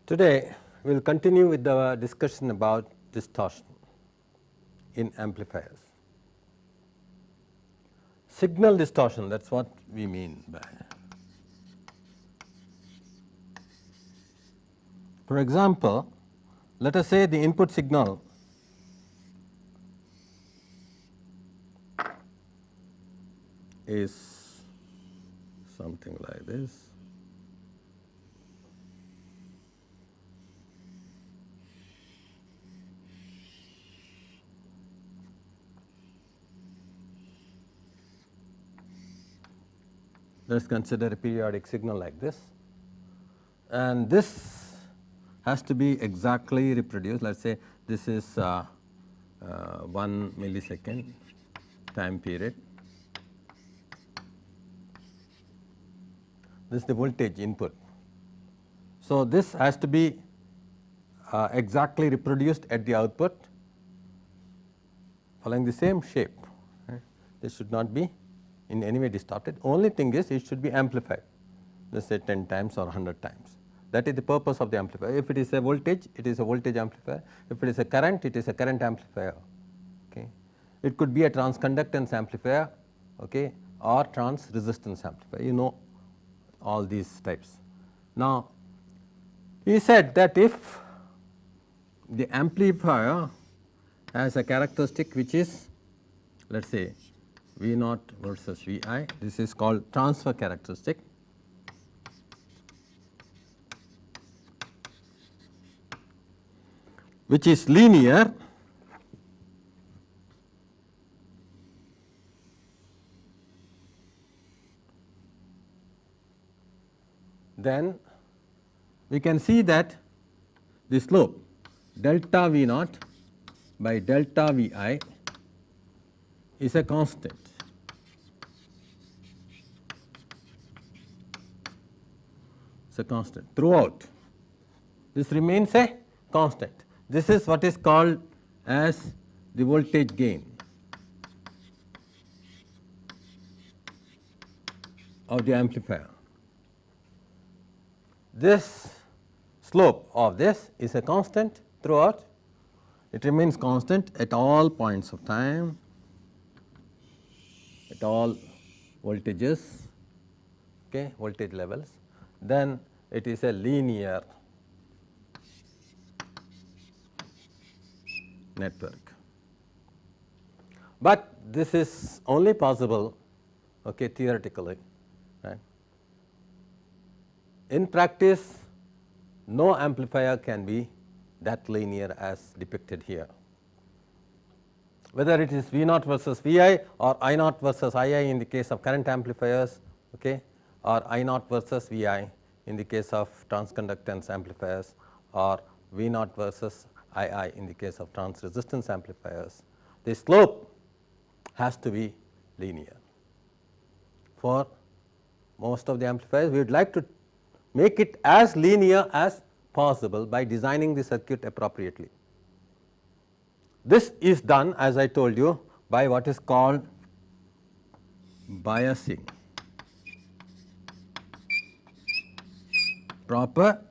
Today we will continue with the discussion about distortion in amplifiers. Signal distortion, that is what we mean by. For example, let us say the input signal is something like this. Let us consider a periodic signal like this, and this has to be exactly reproduced. Let us say this is 1 millisecond time period. This is the voltage input. So, this has to be exactly reproduced at the output following the same shape. Right? This should not be in any way distorted. Only thing is it should be amplified, let us say 10 times or 100 times. That is the purpose of the amplifier. If it is a voltage, it is a voltage amplifier. If it is a current, it is a current amplifier. Okay. It could be a transconductance amplifier, okay, or trans resistance amplifier. You know all these types. Now, he said that if the amplifier has a characteristic which is, let us say, V naught versus V I, this is called transfer characteristic. Which is linear, then we can see that the slope delta V naught by delta V I is a constant. It's a constant throughout. This remains a constant. This is what is called as the voltage gain of the amplifier. This slope of this is a constant throughout. It remains constant at all points of time, at all voltages, okay, voltage levels. Then it is a linear network. But this is only possible, okay, theoretically. Right? In practice, no amplifier can be that linear as depicted here. Whether it is V naught versus V I or I naught versus I I in the case of current amplifiers, okay, or I naught versus V I in the case of transconductance amplifiers, or V naught versus I I in the case of trans resistance amplifiers, the slope has to be linear. For most of the amplifiers, we would like to make it as linear as possible by designing the circuit appropriately. This is done, as I told you, by what is called biasing. Proper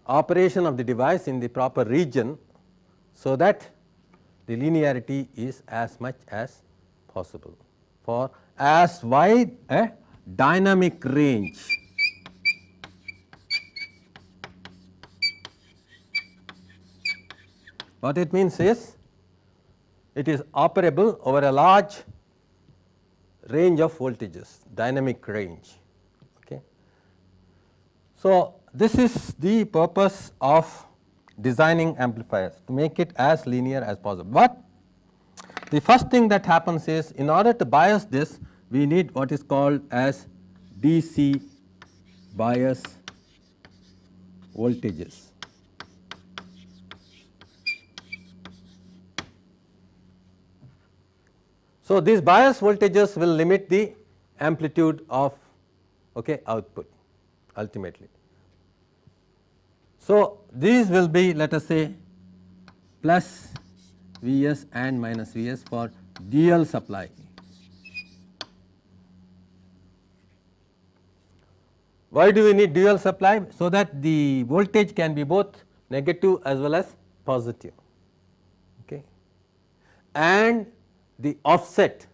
operation of the device in the proper region, so that the linearity is as much as possible for as wide a dynamic range What it means is, it is operable over a large range of voltages, dynamic range. Okay. So, this is the purpose of designing amplifiers, to make it as linear as possible. But the first thing that happens is, in order to bias this, we need what is called as DC bias voltages. So, these bias voltages will limit the amplitude of output ultimately. So, these will be, let us say, plus Vs and minus Vs for dual supply. Why do we need dual supply? So that the voltage can be both negative as well as positive, okay. And the offset,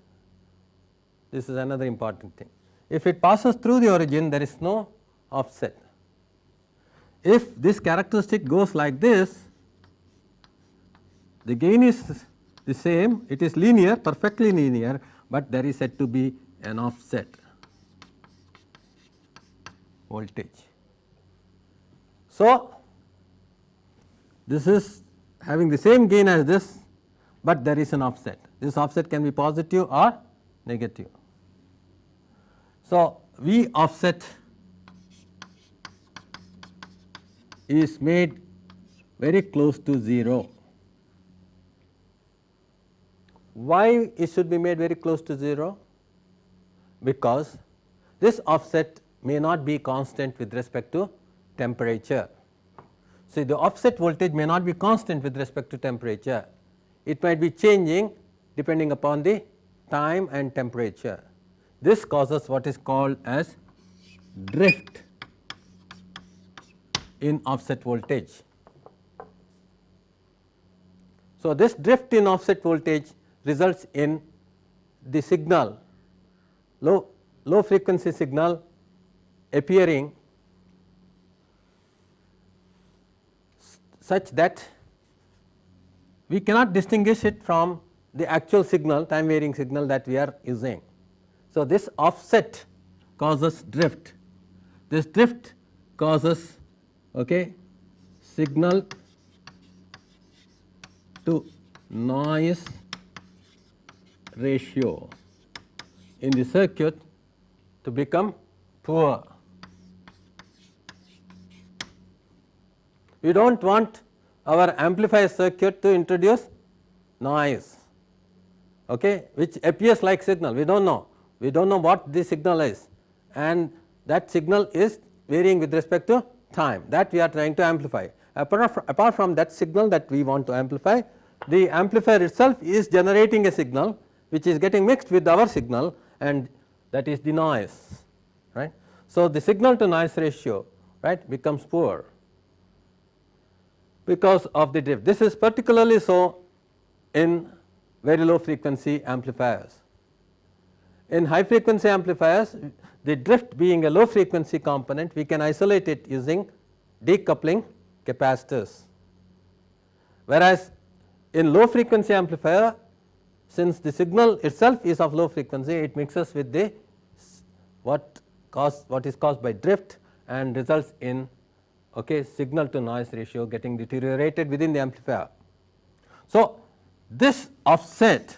this is another important thing. If it passes through the origin, there is no offset. If this characteristic goes like this, the gain is the same, it is linear, perfectly linear, but there is said to be an offset voltage. So, this is having the same gain as this, but there is an offset. This offset can be positive or negative. So, V offset is made very close to 0. Why it should be made very close to 0? Because this offset may not be constant with respect to temperature. See, the offset voltage may not be constant with respect to temperature. It might be changing depending upon the time and temperature. This causes what is called as drift in offset voltage. So, this drift in offset voltage results in the signal, low frequency signal appearing such that we cannot distinguish it from the actual signal, time varying signal that we are using. So, this offset causes drift. This drift causes signal to noise ratio in the circuit to become poor. We do not want our amplifier circuit to introduce noise, which appears like signal. We do not know what the signal is, and that signal is varying with respect to time, that we are trying to amplify. Apart from that signal that we want to amplify, the amplifier itself is generating a signal which is getting mixed with our signal, and that is the noise, right. So, the signal to noise ratio, right, becomes poor because of the drift. This is particularly so in very low frequency amplifiers. In high frequency amplifiers, the drift being a low frequency component, we can isolate it using decoupling capacitors, whereas in low frequency amplifier, since the signal itself is of low frequency, it mixes with the what is caused by drift and results in signal to noise ratio getting deteriorated within the amplifier. So, this offset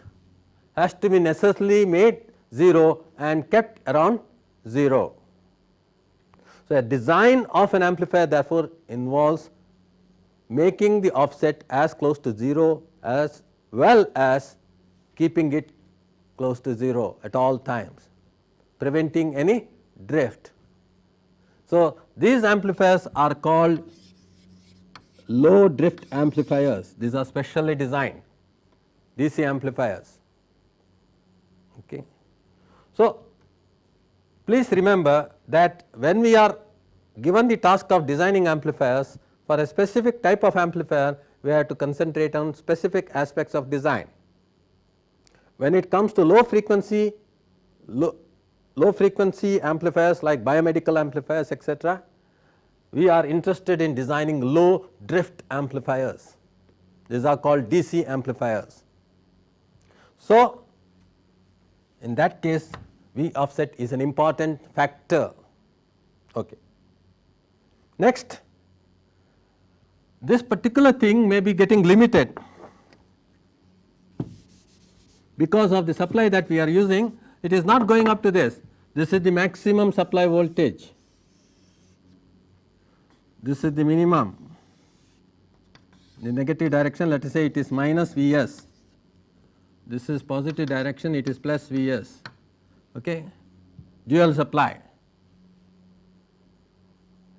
has to be necessarily made 0 and kept around 0. So, a design of an amplifier therefore involves making the offset as close to 0 as well as keeping it close to 0 at all times, preventing any drift. So, these amplifiers are called low drift amplifiers. These are specially designed DC amplifiers. Okay. So, please remember that when we are given the task of designing amplifiers for a specific type of amplifier, we have to concentrate on specific aspects of design. When it comes to low frequency amplifiers like biomedical amplifiers, etc., we are interested in designing low drift amplifiers. These are called DC amplifiers. So, in that case, V offset is an important factor. Okay. Next, this particular thing may be getting limited because of the supply that we are using. It is not going up to this. This is the maximum supply voltage. This is the minimum. The negative direction, let us say it is minus Vs. This is positive direction, it is plus Vs. Okay. Dual supply.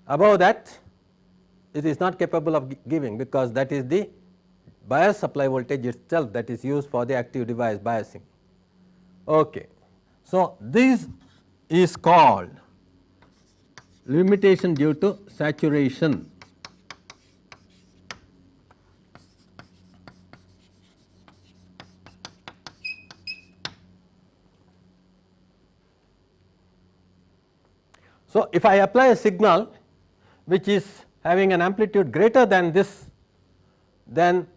Above that, it is not capable of giving, because that is the bias supply voltage itself that is used for the active device biasing. Okay. So, this is called limitation due to saturation. So, if I apply a signal which is having an amplitude greater than this, then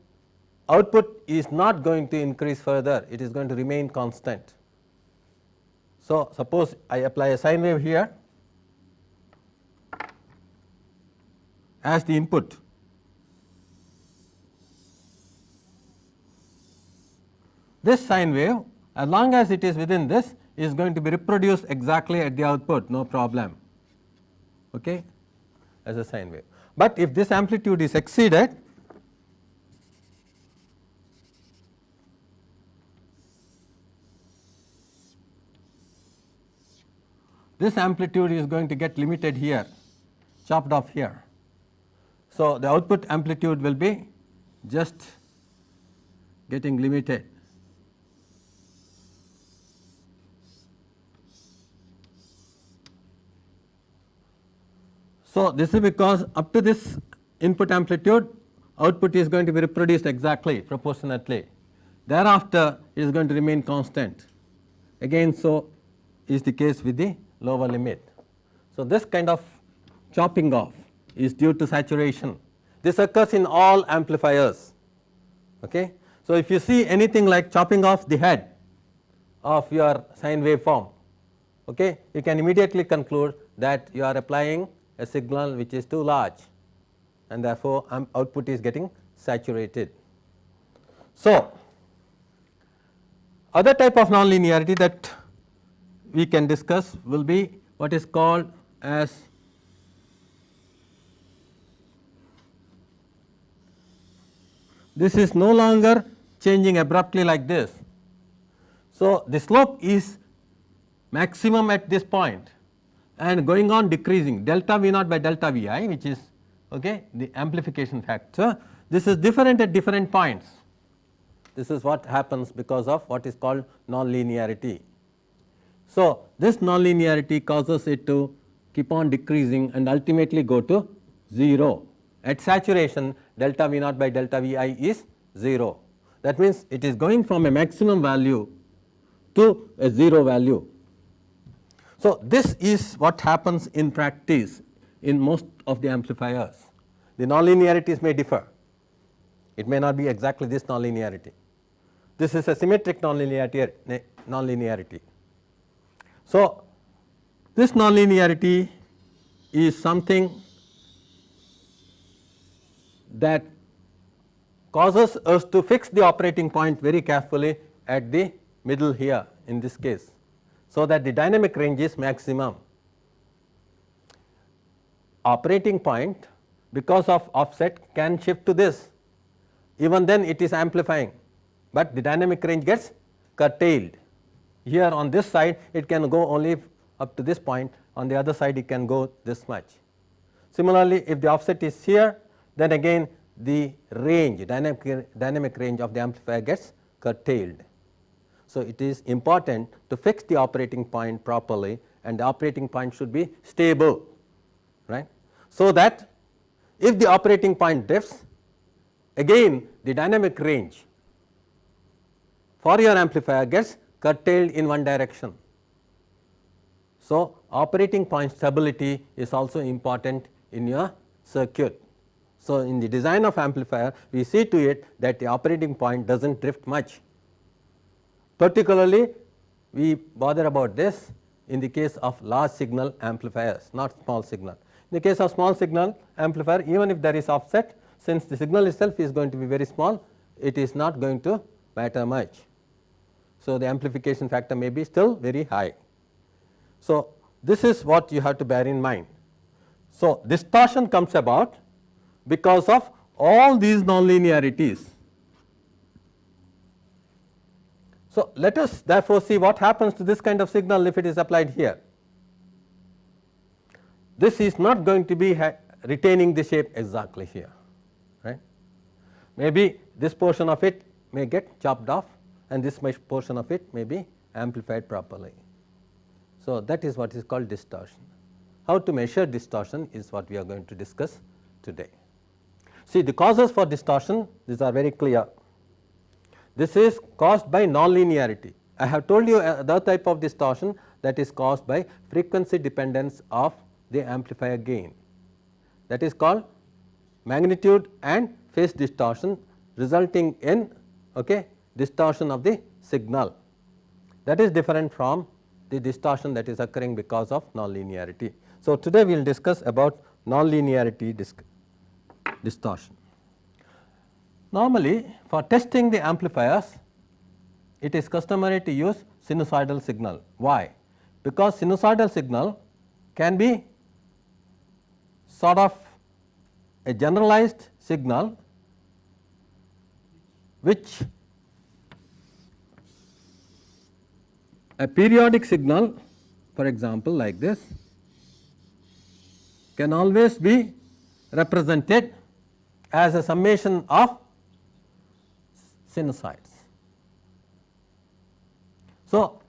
output is not going to increase further, it is going to remain constant. So, suppose I apply a sine wave here as the input. This sine wave, as long as it is within this, is going to be reproduced exactly at the output, no problem, okay, as a sine wave. But if this amplitude is exceeded, this amplitude is going to get limited here, chopped off here. So, the output amplitude will be just getting limited. So, this is because up to this input amplitude, output is going to be reproduced exactly proportionately. Thereafter, it is going to remain constant. Again, so is the case with the lower limit. So, this kind of chopping off is due to saturation. This occurs in all amplifiers. Okay. So, if you see anything like chopping off the head of your sine wave form, okay, you can immediately conclude that you are applying a signal which is too large, and therefore, output is getting saturated. So, other type of nonlinearity that we can discuss will be what is called as this is no longer changing abruptly like this. So, the slope is maximum at this point and going on decreasing, delta V naught by delta V I, which is okay, the amplification factor. This is different at different points. This is what happens because of what is called nonlinearity. So, this nonlinearity causes it to keep on decreasing and ultimately go to 0. At saturation, delta V naught by delta V I is 0. That means, it is going from a maximum value to a 0 value. So, this is what happens in practice in most of the amplifiers. The nonlinearities may differ, it may not be exactly this nonlinearity. This is a symmetric nonlinearity. So, this nonlinearity is something that causes us to fix the operating point very carefully at the middle here in this case, so that the dynamic range is maximum. Operating point, because of offset, can shift to this, even then it is amplifying, but the dynamic range gets curtailed. Here on this side it can go only up to this point, on the other side it can go this much. Similarly, if the offset is here, then again the range, dynamic range of the amplifier gets curtailed. So, it is important to fix the operating point properly, and the operating point should be stable, right. So, that if the operating point drifts, again the dynamic range for your amplifier gets curtailed in one direction. So, operating point stability is also important in your circuit. So, in the design of amplifier, we see to it that the operating point does not drift much. Particularly, we bother about this in the case of large signal amplifiers, not small signal. In the case of small signal amplifier, even if there is offset, since the signal itself is going to be very small, it is not going to matter much. So, the amplification factor may be still very high. So, this is what you have to bear in mind. So, distortion comes about because of all these nonlinearities. So, let us therefore see what happens to this kind of signal if it is applied here. This is not going to be retaining the shape exactly here, right. Maybe this portion of it may get chopped off, and this portion of it may be amplified properly. So, that is what is called distortion. how to measure distortion is what we are going to discuss today. See, the causes for distortion, these are very clear. This is caused by nonlinearity. I have told you the type of distortion that is caused by frequency dependence of the amplifier gain, that is called magnitude and phase distortion, resulting in distortion of the signal. That is different from the distortion that is occurring because of nonlinearity. So, today we will discuss about nonlinearity distortion. Normally, for testing the amplifiers, it is customary to use sinusoidal signal. Why? Because sinusoidal signal can be sort of a generalized signal which a periodic signal, for example like this, can always be represented as a summation of sinusoids. So,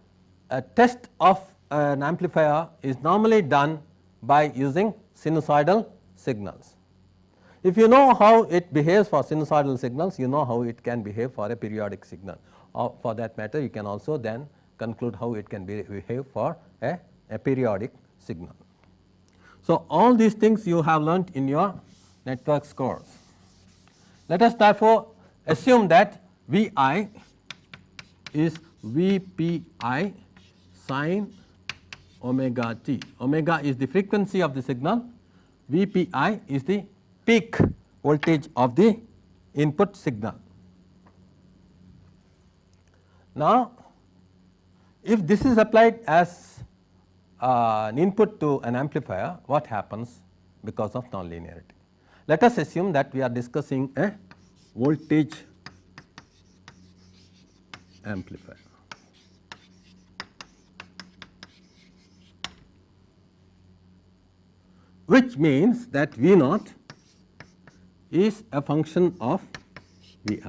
a test of an amplifier is normally done by using sinusoidal signals. If you know how it behaves for sinusoidal signals, you know how it can behave for a periodic signal, or for that matter you can also then conclude how it can behave for a periodic signal. So, all these things you have learnt in your networks course. Let us therefore assume that Vi is Vpi sin omega t. Omega is the frequency of the signal, Vpi is the peak voltage of the input signal. Now, if this is applied as an input to an amplifier, what happens because of nonlinearity? Let us assume that we are discussing a voltage amplifier. Which means that V naught is a function of Vi.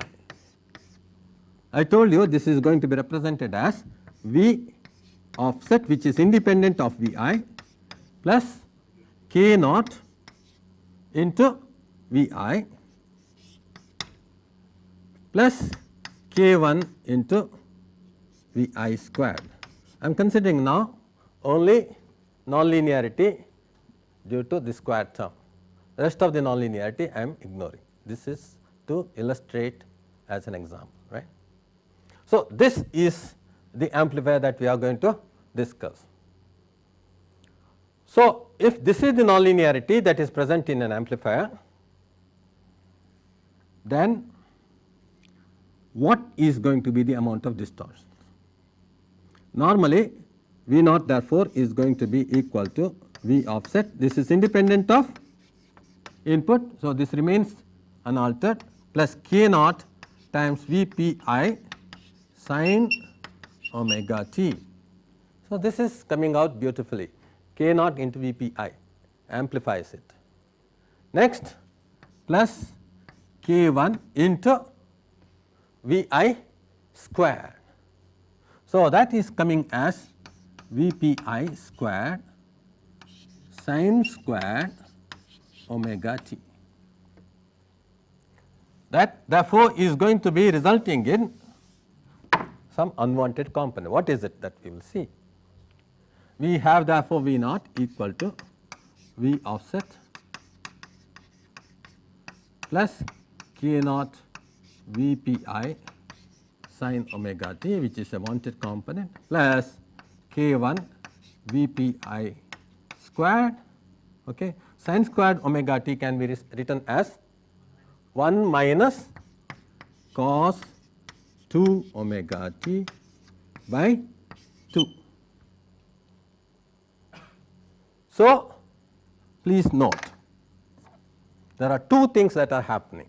I told you this is going to be represented as V offset, which is independent of Vi, plus K naught into Vi plus K1 into Vi squared. I am considering now only nonlinearity due to the square term. The rest of the nonlinearity I am ignoring. This is to illustrate as an example, right. So, this is the amplifier that we are going to discuss. So, if this is the nonlinearity that is present in an amplifier, then what is going to be the amount of distortion? Normally, V naught therefore is going to be equal to V offset. This is independent of input. So, this remains unaltered, plus K naught times Vpi sin omega t. So, this is coming out beautifully, K naught into Vpi amplifies it. Next, plus K1 into Vi squared. So, that is coming as Vpi squared sin squared omega t. That therefore is going to be resulting in some unwanted component. What is it that we will see? We have therefore V naught equal to V offset plus K naught Vpi sin omega t, which is a wanted component, plus K1 Vpi squared. Okay. Sin squared omega t can be written as 1 minus cos 2 omega t by 2. So, please note there are two things that are happening.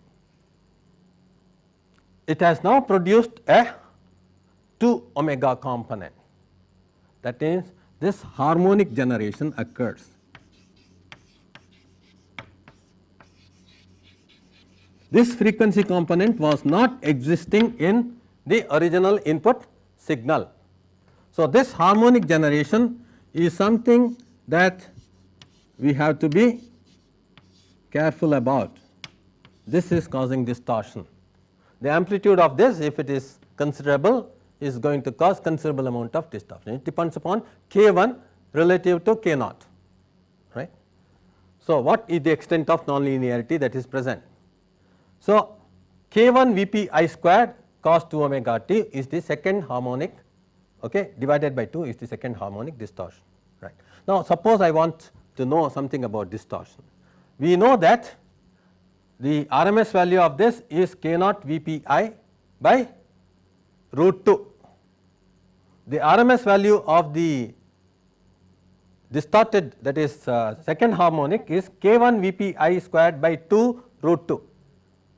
It has now produced a 2 omega component, that means this harmonic generation occurs. This frequency component was not existing in the original input signal. So, this harmonic generation is something that we have to be careful about. This is causing distortion. The amplitude of this, if it is considerable, is going to cause considerable amount of distortion. It depends upon K1 relative to K0, right. So, what is the extent of nonlinearity that is present? So, K1 Vp I squared cos 2 omega t is the second harmonic, okay, divided by 2 is the second harmonic distortion, right. Now, suppose I want to know something about distortion. We know that the RMS value of this is K0 Vp I by root 2. The RMS value of the distorted, that is second harmonic, is K1 Vp I squared by 2 root 2.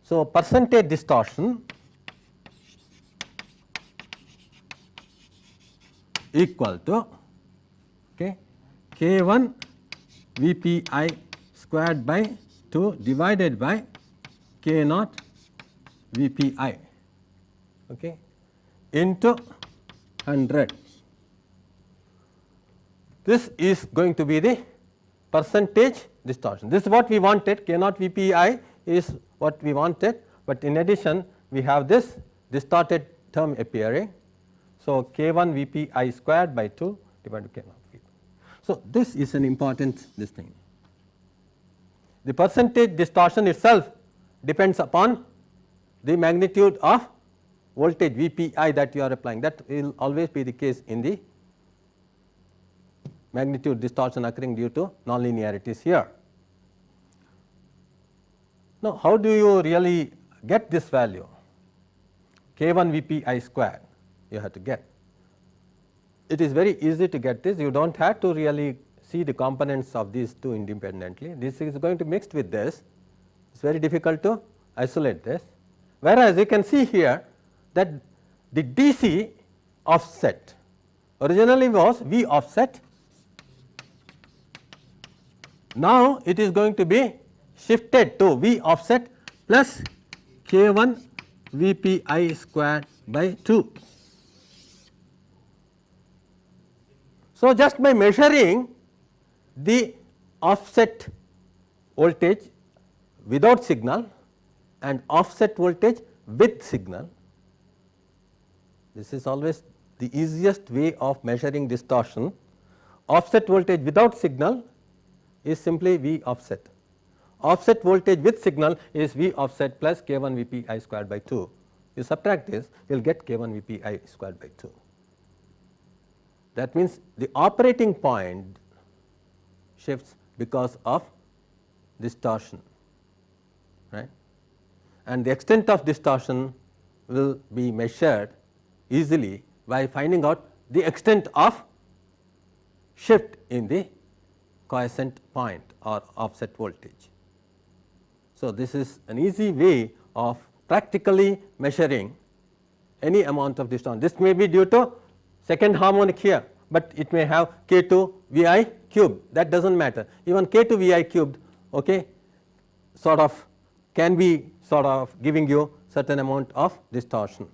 So, percentage distortion equal to, okay, K1 Vp I squared by 2 divided by K0 Vp I, okay, into 100. This is going to be the percentage distortion. This is what we wanted. K0 Vp I is what we wanted, but in addition we have this distorted term appearing. So, K1 Vp I squared by 2 divided by K0 Vp. So, this is an important this thing. The percentage distortion itself depends upon the magnitude of voltage Vp I that you are applying. That will always be the case in the magnitude distortion occurring due to nonlinearities here. Now, how do you really get this value? K1 Vp I squared you have to get. It is very easy to get this. You do not have to really see the components of these two independently. This is going to mix with this. It is very difficult to isolate this. Whereas, you can see here that the DC offset originally was V offset. Now, it is going to be shifted to V offset plus K1 Vp I squared by 2. So, just by measuring the offset voltage without signal and offset voltage with signal, this is always the easiest way of measuring distortion. Offset voltage without signal is simply V offset. Offset voltage with signal is V offset plus K1 Vp I squared by 2. You subtract this, you will get K1 Vp I squared by 2. That means, the operating point shifts because of distortion, right, and the extent of distortion will be measured easily by finding out the extent of shift in the quiescent point or offset voltage. So, this is an easy way of practically measuring any amount of distortion. This may be due to second harmonic here, but it may have K2 Vi cubed, that does not matter. Even K2 Vi cubed, okay, sort of can be sort of giving you certain amount of distortion.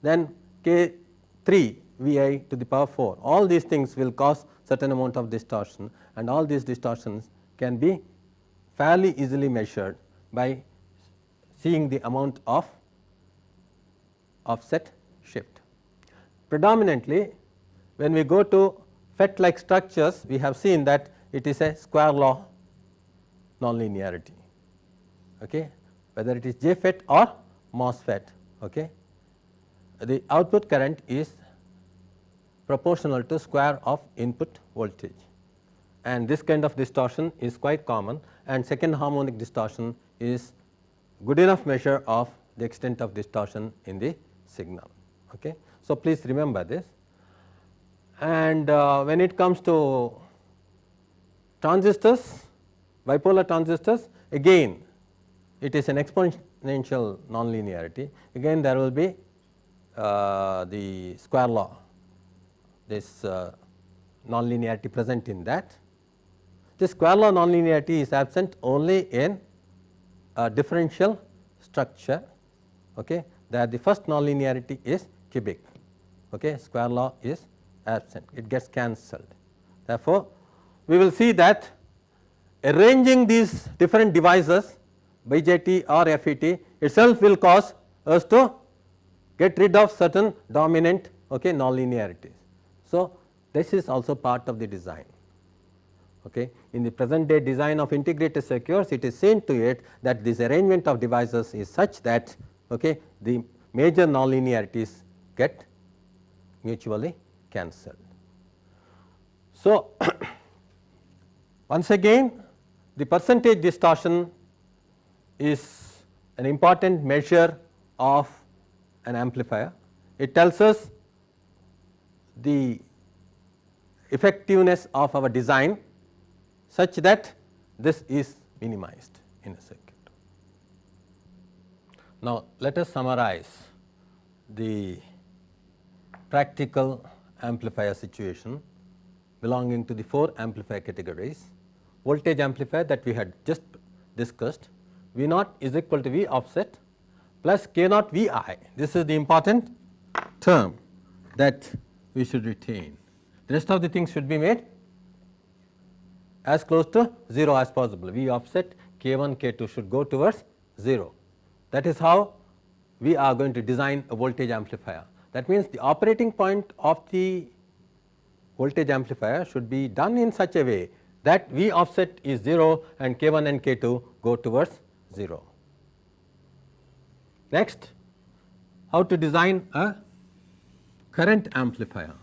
Then K3 Vi to the power 4, all these things will cause certain amount of distortion, and all these distortions can be fairly easily measured by seeing the amount of offset shift. Predominantly, when we go to FET like structures, we have seen that it is a square law nonlinearity, okay, whether it is JFET or MOSFET. Okay. The output current is proportional to square of input voltage, and this kind of distortion is quite common, and second harmonic distortion is good enough measure of the extent of distortion in the signal. Okay. So, please remember this. And when it comes to transistors, bipolar transistors, again it is an exponential nonlinearity. Again there will be the square law, this nonlinearity present in that. This square law nonlinearity is absent only in a differential structure, okay, that the first nonlinearity is cubic, okay, square law is absent, it gets cancelled. Therefore, we will see that arranging these different devices BJT or FET itself will cause us to get rid of certain dominant nonlinearities. So, this is also part of the design. In the present day design of integrated circuits, it is seen to it that this arrangement of devices is such that the major nonlinearities get mutually cancelled. So, once again the percentage distortion is an important measure of an amplifier. It tells us the effectiveness of our design such that this is minimized in a circuit. Now, let us summarize the practical amplifier situation belonging to the 4 amplifier categories. Voltage amplifier that we had just discussed, V naught is equal to V offset plus K naught V I. This is the important term that we should retain. The rest of the things should be made as close to 0 as possible. V offset K1, K2 should go towards 0. That is how we are going to design a voltage amplifier. That means, the operating point of the voltage amplifier should be done in such a way that V offset is 0 and K1 and K2 go towards 0. Next, how to design a current amplifier.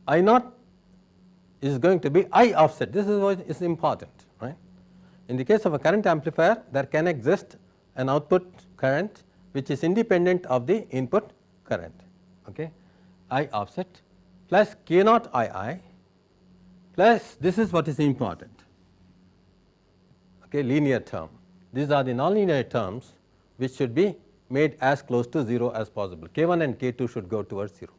I naught is going to be I offset. This is what is important, right. In the case of a current amplifier, there can exist an output current which is independent of the input current. I offset plus K naught II plus, this is what is important, linear term. These are the nonlinear terms which should be made as close to 0 as possible. K1 and K2 should go towards 0.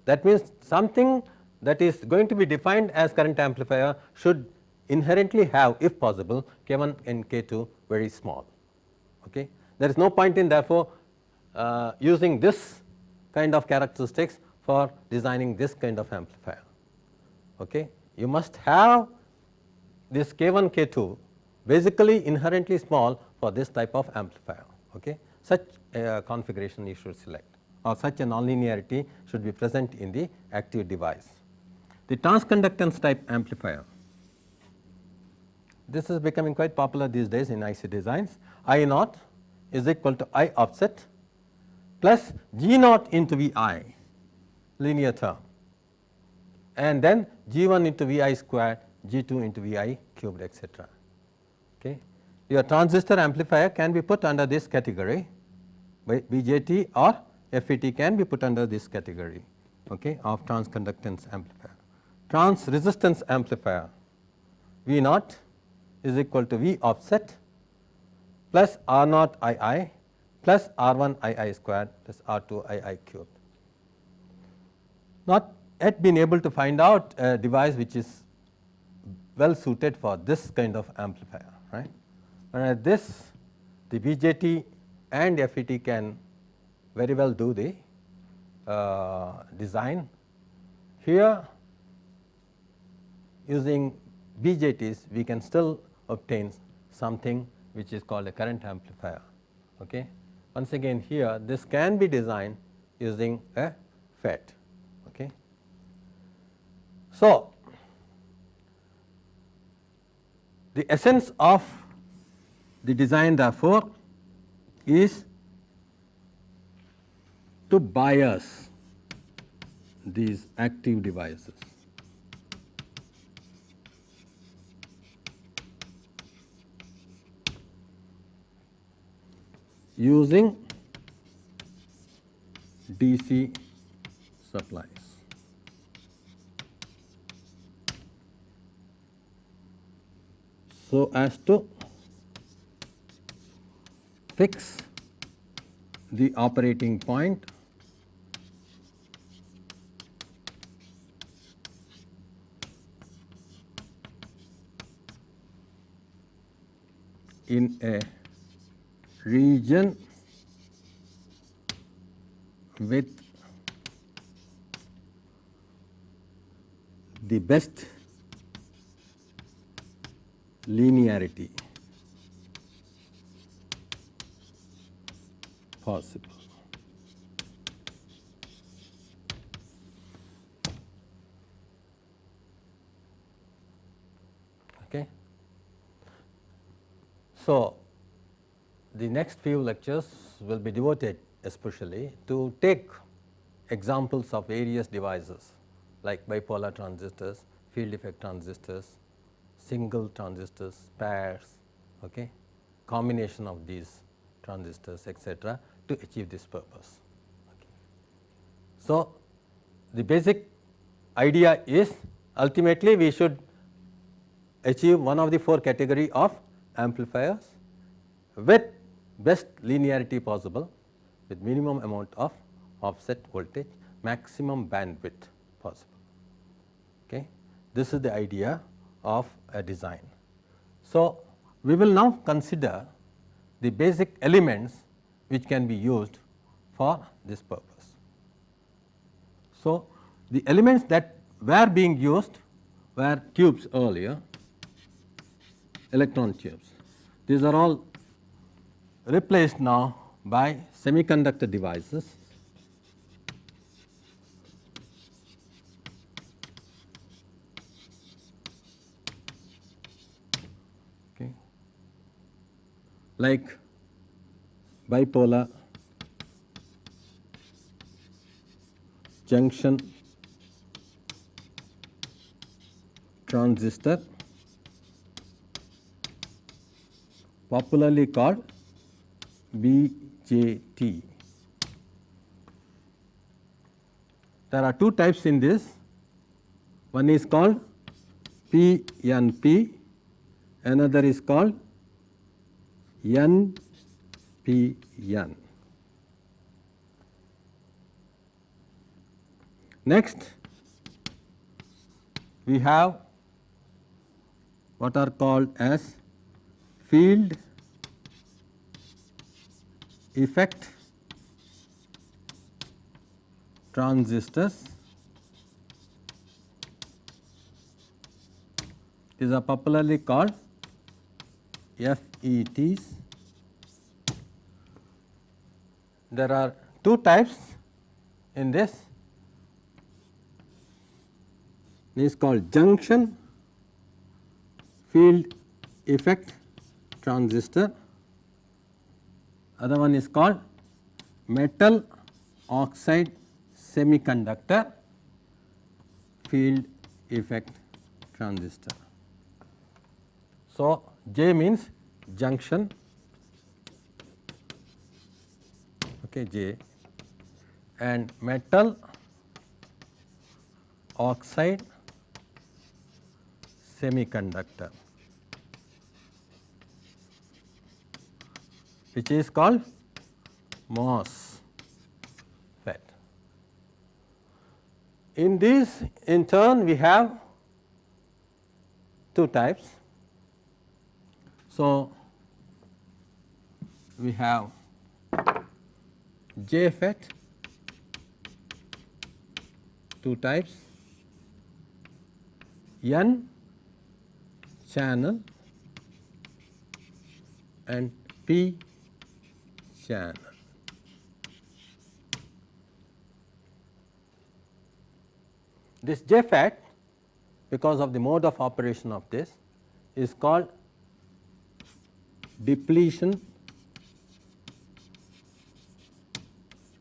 That means, something that is going to be defined as current amplifier should inherently have, if possible, K1 and K2 very small. There is no point in therefore using this kind of characteristics for designing this kind of amplifier. You must have this K1, K2 basically inherently small for this type of amplifier. Such a configuration you should select, or such a nonlinearity should be present in the active device. The transconductance type amplifier, this is becoming quite popular these days in IC designs. I naught is equal to I offset plus G naught into Vi, linear term, and then G1 into Vi squared, G2 into Vi cubed, etc. Your transistor amplifier can be put under this category, by BJT or FET can be put under this category of transconductance amplifier. Trans resistance amplifier, V naught is equal to V offset plus R naught II plus R1 II squared plus R2 II cubed. Not yet been able to find out a device which is well suited for this kind of amplifier, right. Whereas this, the BJT and FET can very well do the design. Here, using BJTs, we can still obtain something which is called a current amplifier. Once again, here this can be designed using a FET. So, the essence of the design therefore is to bias these active devices. Using DC supplies. So as to fix the operating point in a region with the best linearity possible. Okay. So, the next few lectures will be devoted especially to take examples of various devices like bipolar transistors, field effect transistors, single transistors, pairs, okay, combination of these transistors, etc., to achieve this purpose. Okay. So, the basic idea is ultimately we should achieve one of the four category of amplifiers with best linearity possible, with minimum amount of offset voltage, maximum bandwidth possible. Okay. This is the idea of a design. So, we will now consider the basic elements which can be used for this purpose. So, the elements that were being used were tubes earlier, electron tubes. These are all replaced now by semiconductor devices. Okay. Like bipolar junction transistor, popularly called BJT. There are two types in this. One is called PNP, another is called NPN. Next, we have what are called as field effect transistors. These are popularly called FETs. There are two types in this. This is called junction field effect transistor. Other one is called metal oxide semiconductor field effect transistor. So, J means junction, okay, J, and metal oxide semiconductor, which is called MOSFET. In this, in turn, we have two types. So, we have JFET, two types, N channel and P channel. This JFET, because of the mode of operation of this, is called depletion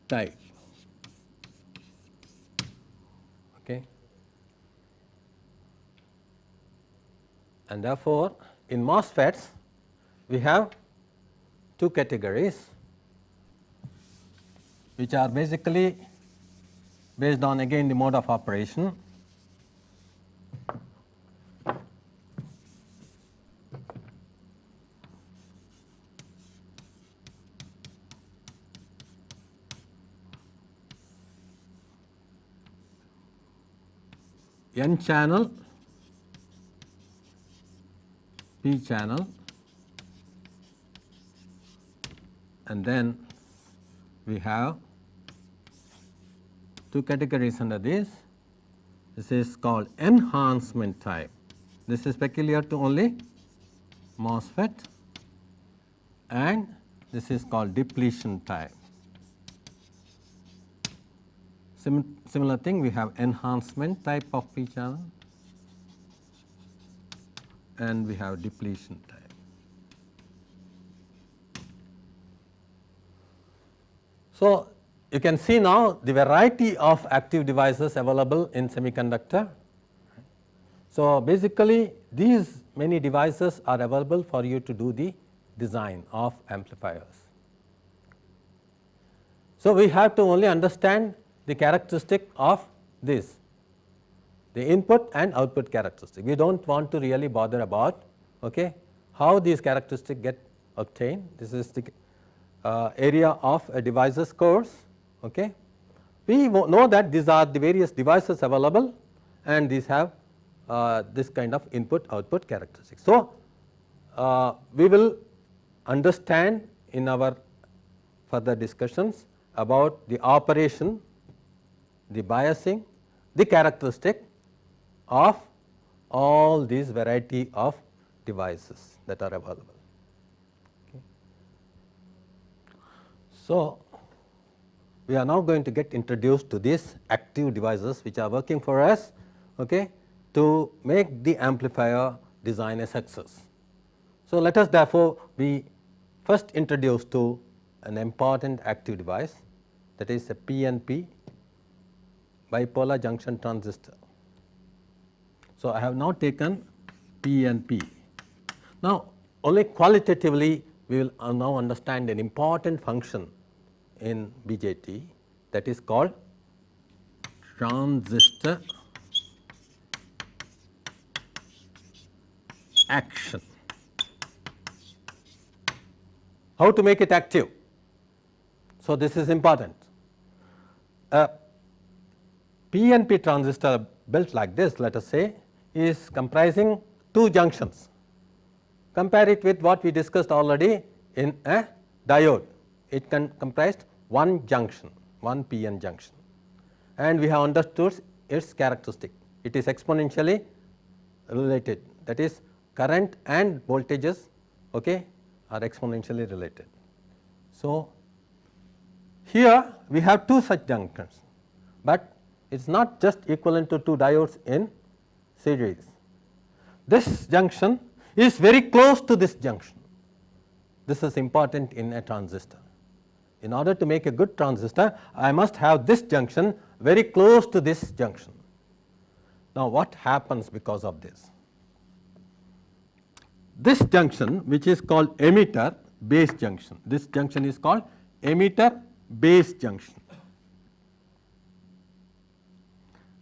type. Okay. And therefore, in MOSFETs we have two categories which are basically based on again the mode of operation. N channel, P channel, and then we have two categories under this. This is called enhancement type. This is peculiar to only MOSFET, and this is called depletion type. Similar thing, we have enhancement type of p channel and we have depletion type. So, you can see now the variety of active devices available in semiconductor. So, basically these many devices are available for you to do the design of amplifiers. So, we have to only understand the characteristic of this, the input and output characteristic. We do not want to really bother about how these characteristics get obtained. This is the area of a devices course. We know that these are the various devices available and these have this kind of input output characteristics. So, we will understand in our further discussions about the operation, the biasing, the characteristic of all these variety of devices that are available. So, we are now going to get introduced to these active devices which are working for us to make the amplifier design a success. So, let us therefore be first introduced to an important active device, that is a PNP, bipolar junction transistor. So, I have now taken PNP. Now, only qualitatively we will now understand an important function in BJT, that is called transistor action. How to make it active? So, this is important. A PNP transistor built like this, let us say, is comprising two junctions. Compare it with what we discussed already in a diode. It can comprise one junction, one PN junction, and we have understood its characteristic. It is exponentially related, that is current and voltages are exponentially related. So, here we have two such junctions, but it is not just equivalent to two diodes in series. This junction is very close to this junction. This is important in a transistor. In order to make a good transistor, I must have this junction very close to this junction. Now, what happens because of this? This junction, which is called emitter base junction, this junction is called emitter base junction.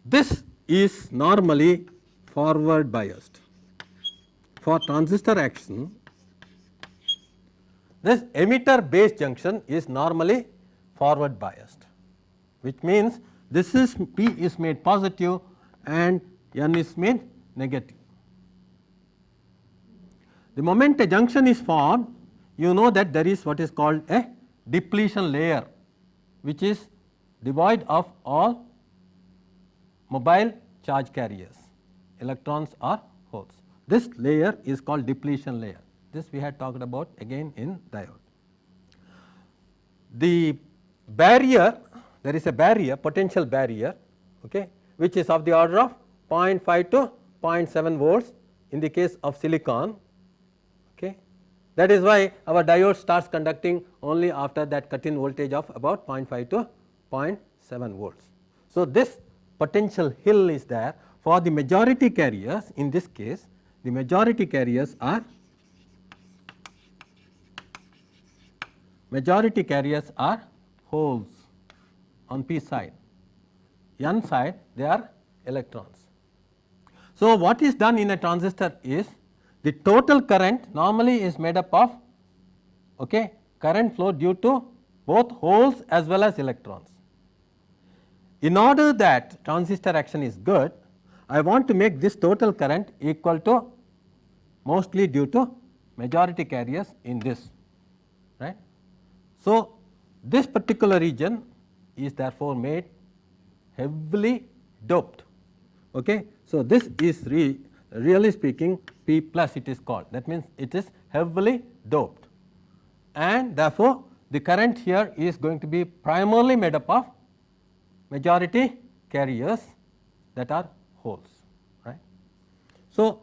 This is normally forward biased. For transistor action, this emitter base junction is normally forward biased, which means this is P is made positive and N is made negative. The moment a junction is formed, you know that there is what is called a depletion layer, which is devoid of all mobile charge carriers, electrons or holes. This layer is called depletion layer. This we had talked about again in diode. The barrier, there is a barrier, potential barrier, which is of the order of 0.5 to 0.7 volts in the case of silicon. That is why our diode starts conducting only after that cut in voltage of about 0.5 to 0.7 volts. So, this potential hill is there for the majority carriers. In this case, the majority carriers are holes on P side, N side they are electrons. So, what is done in a transistor is the total current normally is made up of current flow due to both holes as well as electrons. In order that transistor action is good, I want to make this total current equal to mostly due to majority carriers in this, right. So, this particular region is therefore made heavily doped. So, this is really speaking P plus it is called, that means it is heavily doped, and therefore, the current here is going to be primarily made up of majority carriers that are holes, right. So,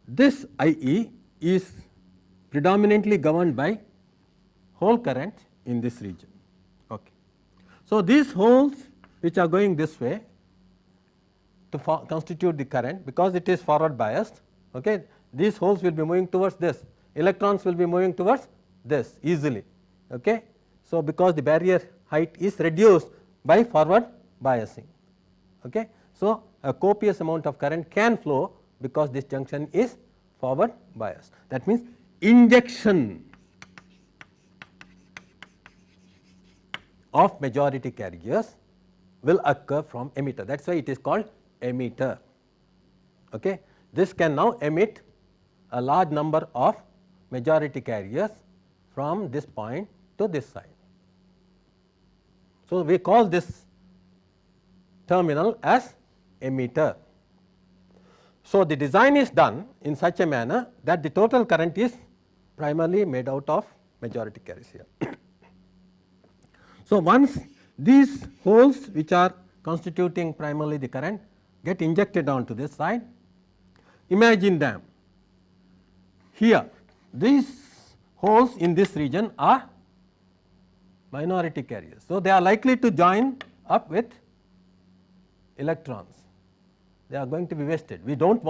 this I E is predominantly governed by hole current in this region. Okay. So, these holes which are going this way to constitute the current, because it is forward biased, okay, these holes will be moving towards this, electrons will be moving towards this easily. Okay. So, because the barrier height is reduced by forward biasing. Okay. So, a copious amount of current can flow because this junction is forward biased. That means, injection of majority carriers will occur from emitter, that is why it is called emitter. Okay. This can now emit a large number of majority carriers from this point to this side. So, we call this terminal as emitter. So, the design is done in such a manner that the total current is primarily made out of majority carriers here. So, once these holes which are constituting primarily the current get injected onto this side, imagine them here, these holes in this region are minority carriers. So, they are likely to join up with electrons, they are going to be wasted. We do not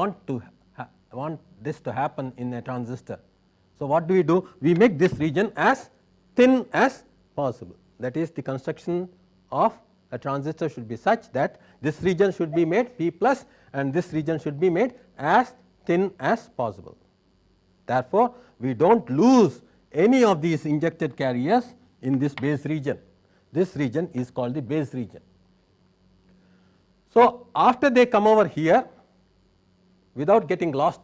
want this to happen in a transistor. So, what do? We make this region as thin as possible, that is the construction of a transistor should be such that this region should be made P plus and this region should be made as thin as possible. Therefore, we do not lose any of these injected carriers in this base region. This region is called the base region. So, after they come over here without getting lost,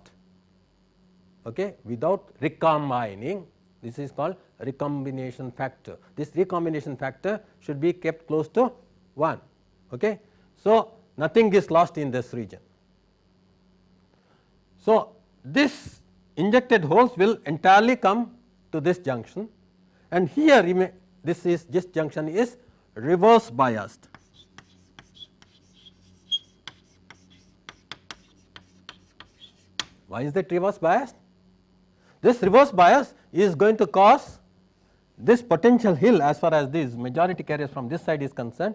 okay, without recombining, this is called recombination factor. This recombination factor should be kept close to 1. Okay. So, nothing is lost in this region. So, this injected holes will entirely come to this junction, and here this junction is reverse biased. Why is that reverse biased? This reverse bias is going to cause this potential hill as far as these majority carriers from this side is concerned,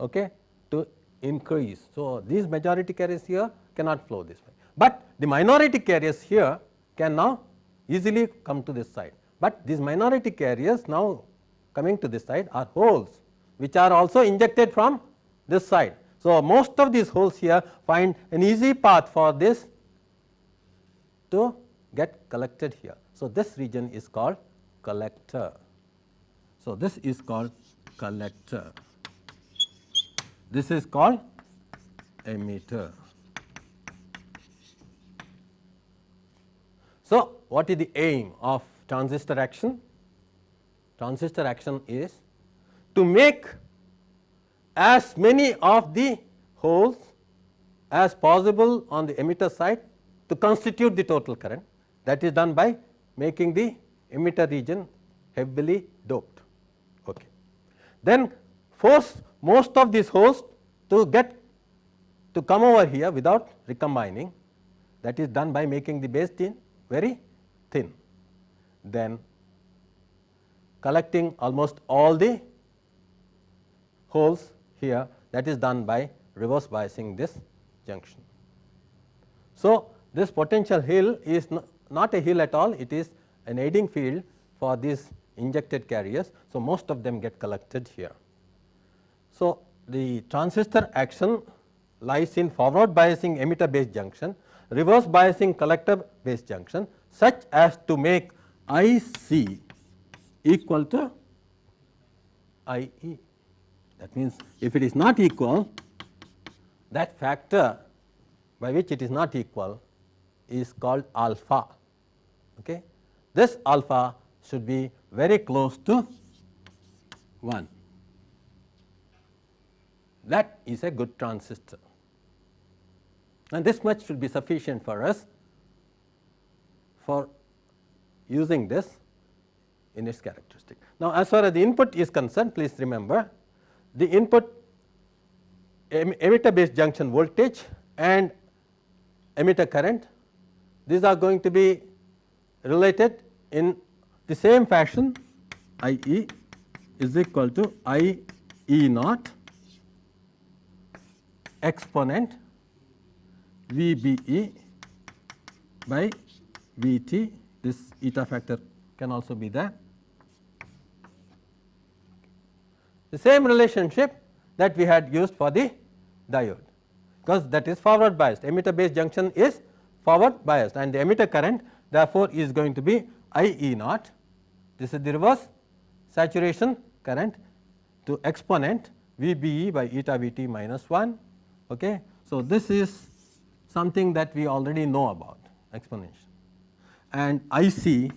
okay, to increase. So, these majority carriers here cannot flow this way, but the minority carriers here can now easily come to this side, but these minority carriers now coming to this side are holes which are also injected from this side. So, most of these holes here find an easy path for this to get collected here. So, this region is called collector. So, this is called collector, this is called emitter. So, what is the aim of transistor action? Transistor action is to make as many of the holes as possible on the emitter side to constitute the total current. That is done by making the emitter region heavily doped. Okay. Then force most of these holes to come over here without recombining, that is done by making the base very thin, then collecting almost all the holes here, that is done by reverse biasing this junction. So, this potential hill is not a hill at all, it is an aiding field for these injected carriers. So, most of them get collected here. So, the transistor action lies in forward biasing emitter base junction, reverse biasing collector base junction, such as to make I C equal to I E. That means, if it is not equal, that factor by which it is not equal is called alpha. Okay. This alpha should be very close to 1. That is a good transistor. and this much should be sufficient for us for using this in its characteristic. Now, as far as the input is concerned, please remember the input emitter based junction voltage and emitter current, these are going to be related in the same fashion. I e is equal to I e naught exponent V b e by V t. This eta factor can also be there. The same relationship that we had used for the diode, because that is forward biased. Emitter based junction is forward biased, and the emitter current therefore is going to be I e naught. This is the reverse saturation current to exponent V b e by eta V t minus 1. Okay. So, this is something that we already know about, exponential, and I c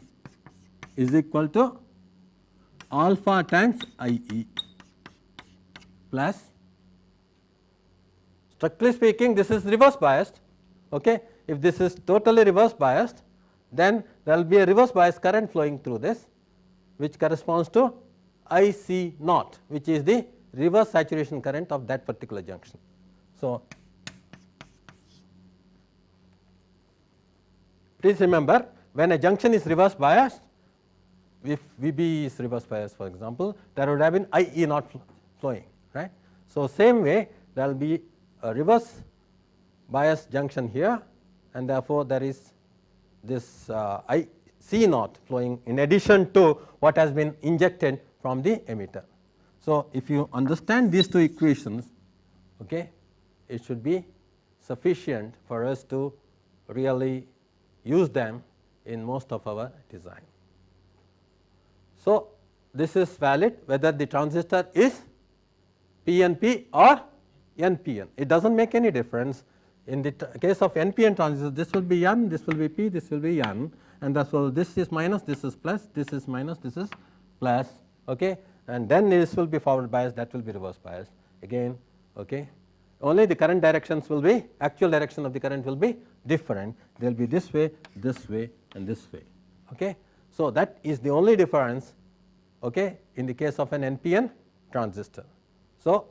is equal to alpha times I e plus, strictly speaking, this is reverse biased. Okay. If this is totally reverse biased, then there will be a reverse bias current flowing through this, which corresponds to I c naught, which is the reverse saturation current of that particular junction. So, please remember, when a junction is reverse biased, if V b is reverse biased, for example, there would have been I e naught flowing, right. So, same way there will be a reverse bias junction here, and therefore, there is this I c naught flowing in addition to what has been injected from the emitter. So, if you understand these two equations, okay, it should be sufficient for us to really use them in most of our design. So, this is valid whether the transistor is PNP or NPN. It does not make any difference. In the case of NPN transistor, this will be N, this will be P, this will be N, and therefore, this is minus, this is plus, this is minus, this is plus, okay, and then this will be forward bias, that will be reverse bias again. Okay. Only the current directions will be, actual direction of the current will be different. They will be this way, and this way. Okay. So, that is the only difference, okay, in the case of an NPN transistor. So,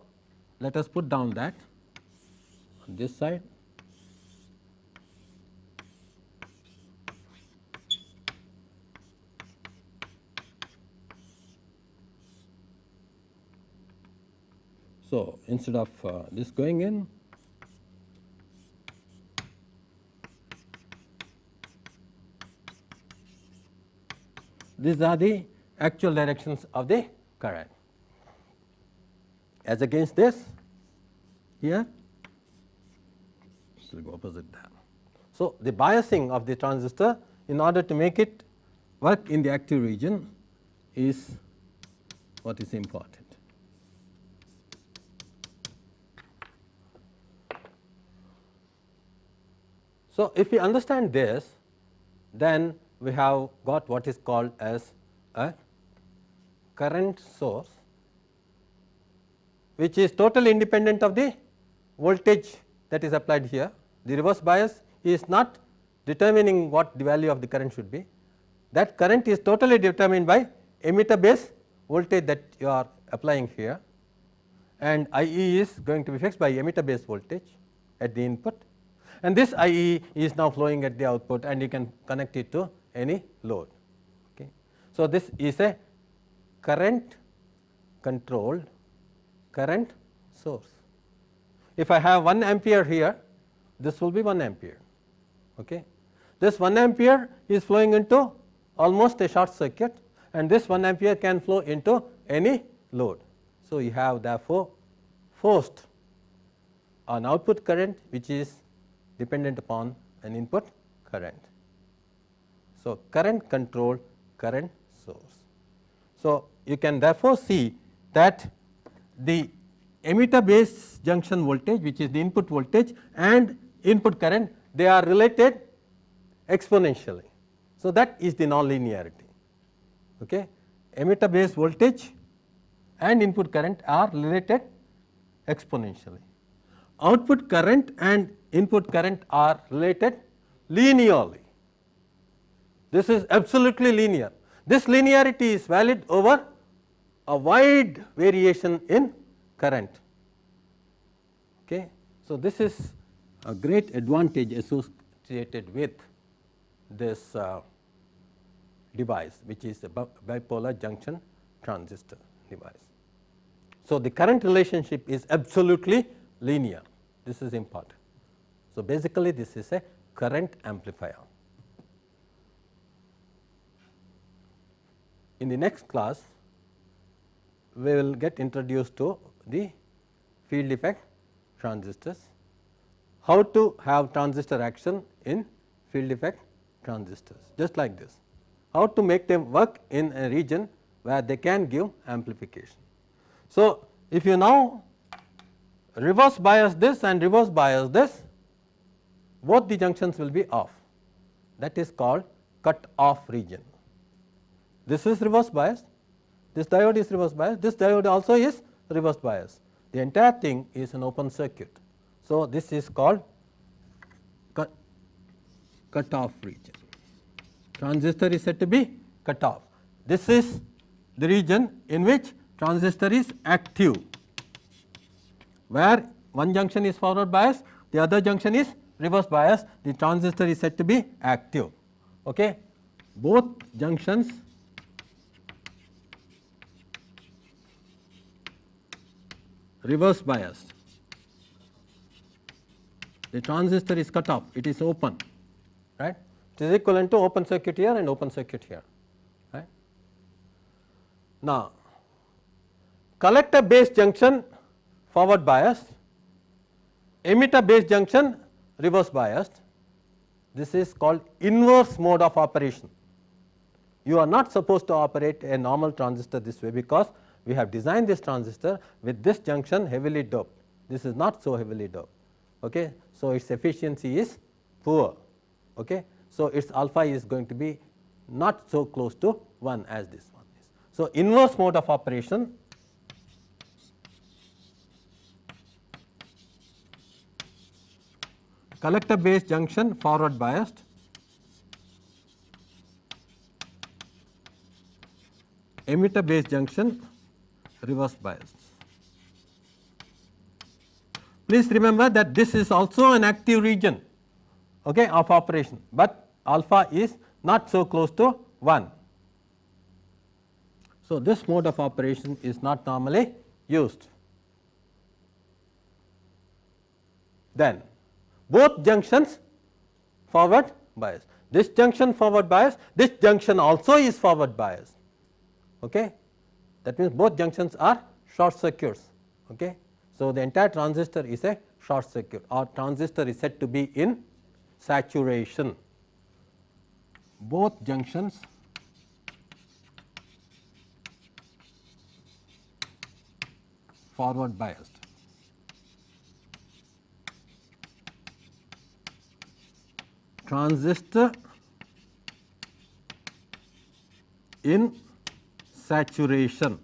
let us put down that on this side. So, instead of this going in, these are the actual directions of the current. As against this, here it will go opposite there. So, the biasing of the transistor, in order to make it work in the active region, is what is important. So, if we understand this, then we have got what is called as a current source, which is totally independent of the voltage that is applied here. The reverse bias is not determining what the value of the current should be. That current is totally determined by emitter base voltage that you are applying here, and I e is going to be fixed by emitter base voltage at the input, and this I e is now flowing at the output, and you can connect it to any load. Okay. So, this is a current controlled current source. If I have 1 ampere here, this will be 1 ampere. Okay. This 1 ampere is flowing into almost a short circuit, and this 1 ampere can flow into any load. So, you have therefore forced an output current which is dependent upon an input current. So, current controlled current source. So, you can therefore see that the emitter base junction voltage, which is the input voltage, and input current, they are related exponentially. So, that is the nonlinearity. Okay. Emitter base voltage and input current are related exponentially. output current and input current are related linearly. This is absolutely linear. This linearity is valid over a wide variation in current. Okay. So, this is a great advantage associated with this device, which is a bipolar junction transistor device. So, the current relationship is absolutely linear. This is important. So, basically this is a current amplifier. In the next class, we will get introduced to the field effect transistors, how to have transistor action in field effect transistors, just like this, how to make them work in a region where they can give amplification. So, if you now reverse bias this and reverse bias this, both the junctions will be off. That is called cut off region. This is reverse bias, this diode is reverse bias, this diode also is reverse bias. The entire thing is an open circuit. So, this is called cut off region. Transistor is said to be cut off. This is the region in which transistor is active, where one junction is forward bias, the other junction is reverse bias, the transistor is said to be active. Okay. Both junctions reverse biased, the transistor is cut off, it is open, right. It is equivalent to open circuit here and open circuit here, right. Now, collector base junction forward biased, emitter base junction reverse biased. This is called inverse mode of operation. You are not supposed to operate a normal transistor this way, because we have designed this transistor with this junction heavily doped. This is not so heavily doped. Okay. So, its efficiency is poor. Okay. So, its alpha is going to be not so close to 1 as this one is. So, inverse mode of operation collector base junction forward biased, emitter base junction reverse biased. Please remember that this is also an active region, okay, of operation, but alpha is not so close to 1. So, this mode of operation is not normally used. Then both junctions forward bias, this junction forward bias, this junction also is forward bias. Okay. That means both junctions are short circuits. Okay. So, the entire transistor is a short circuit, or transistor is said to be in saturation. Both junctions forward biased. Transistor in saturation.